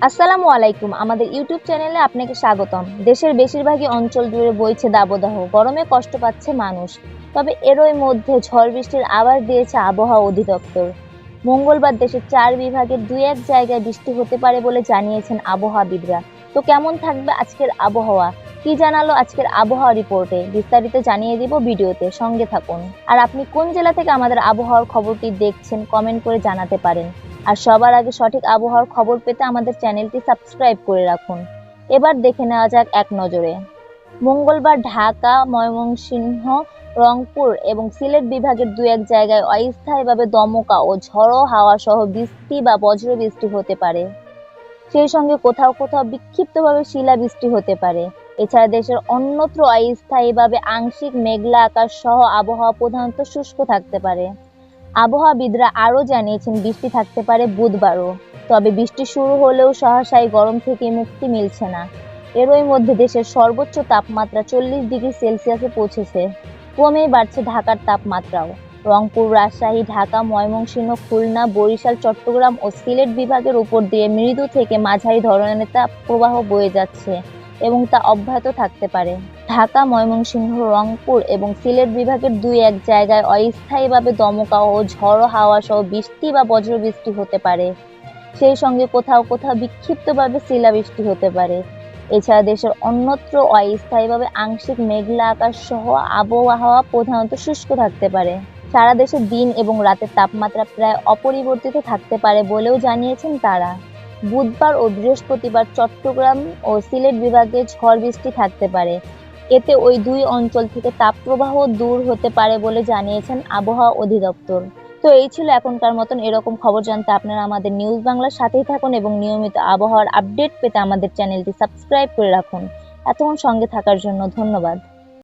আসসালামু আলাইকুম। আমাদের ইউটিউব চ্যানেলে আপনাকে স্বাগতম। দেশের বেশিরভাগই অঞ্চল জুড়ে বইছে দাবদাহ, গরমে কষ্ট পাচ্ছে মানুষ। তবে এরই মধ্যে ঝড় বৃষ্টির আভাস দিয়েছে আবহাওয়া অধিদপ্তর। মঙ্গলবার দেশের 4 বিভাগের 2-1 জায়গায় বৃষ্টি হতে পারে বলে জানিয়েছেন আবহাওয়াবিদরা। তো কেমন থাকবে আজকের আবহাওয়া? কি জানালো আজকের আবহাওয়া রিপোর্টে? বিস্তারিত জানিয়ে দিব ভিডিওতে, সঙ্গে থাকুন। আর আপনি কোন জেলা থেকে আমাদের আবহাওয়ার খবরটি দেখছেন কমেন্ট করে জানাতে পারেন। আর সবার আগে সঠিক আবহাওয়ার খবর পেতে আমাদের চ্যানেলটি সাবস্ক্রাইব করে রাখুন। এবার দেখে নেওয়া যাক এক নজরে। মঙ্গলবার ঢাকা, ময়মনসিংহ, রংপুর এবং সিলেট বিভাগের 2-1 জায়গায় অস্থায়ীভাবে দমকা ও ঝড়ো হাওয়া সহ বৃষ্টি বা বজ্রবৃষ্টি হতে পারে। সেই সঙ্গে কোথাও কোথাও বিক্ষিপ্তভাবে শিলাবৃষ্টি হতে পারে। এছাড়া দেশের অন্যত্র অস্থায়ীভাবে আংশিক মেঘলা আকাশ সহ আবহাওয়া প্রধানত শুষ্ক থাকতে পারে। আবহাওয়াবিদরা আরও জানিয়েছেন বৃষ্টি থাকতে পারে বুধবারও। তবে বৃষ্টি শুরু হলেও সহসাই গরম থেকে মুক্তি মিলছে না। এরই মধ্যে দেশের সর্বোচ্চ তাপমাত্রা 40 ডিগ্রি সেলসিয়াসে পৌঁছেছে। ক্রমেই বাড়ছে ঢাকার তাপমাত্রাও। রংপুর, রাজশাহী, ঢাকা, ময়মনসিংহ, খুলনা, বরিশাল, চট্টগ্রাম ও সিলেট বিভাগের উপর দিয়ে মৃদু থেকে মাঝারি ধরনের তাপপ্রবাহ বয়ে যাচ্ছে এবং তা অব্যাহত থাকতে পারে। ঢাকা, ময়মনসিংহ, রংপুর এবং সিলেট বিভাগের 2-1 জায়গায় অস্থায়ীভাবে দমকা ও ঝড়ো হাওয়া সহ বৃষ্টি বা বজ্রবৃষ্টি হতে পারে। সেই সঙ্গে কোথাও কোথাও বিক্ষিপ্তভাবে শিলাবৃষ্টি হতে পারে। এছাড়া দেশের অন্যত্র অস্থায়ীভাবে আংশিক মেঘলা আকাশ সহ আবহাওয়া প্রধানত শুষ্ক থাকতে পারে। সারা দেশে দিন এবং রাতের তাপমাত্রা প্রায় অপরিবর্তিত থাকতে পারে বলেও জানিয়েছেন তারা। বুধবার ও বৃহস্পতিবার চট্টগ্রাম ও সিলেট বিভাগে ঝড় বৃষ্টি থাকতে পারে। এতে ওই দুই অঞ্চল থেকে তাপপ্রবাহ দূর হতে পারে বলে জানিয়েছেন আবহাওয়া অধিদপ্তর। তো এই ছিল এখনকার মতন। এরকম খবর জানতে আপনারা আমাদের নিউজ বাংলার সাথেই থাকুন এবং নিয়মিত আবহাওয়ার আপডেট পেতে আমাদের চ্যানেলটি সাবস্ক্রাইব করে রাখুন। এতক্ষণ সঙ্গে থাকার জন্য ধন্যবাদ।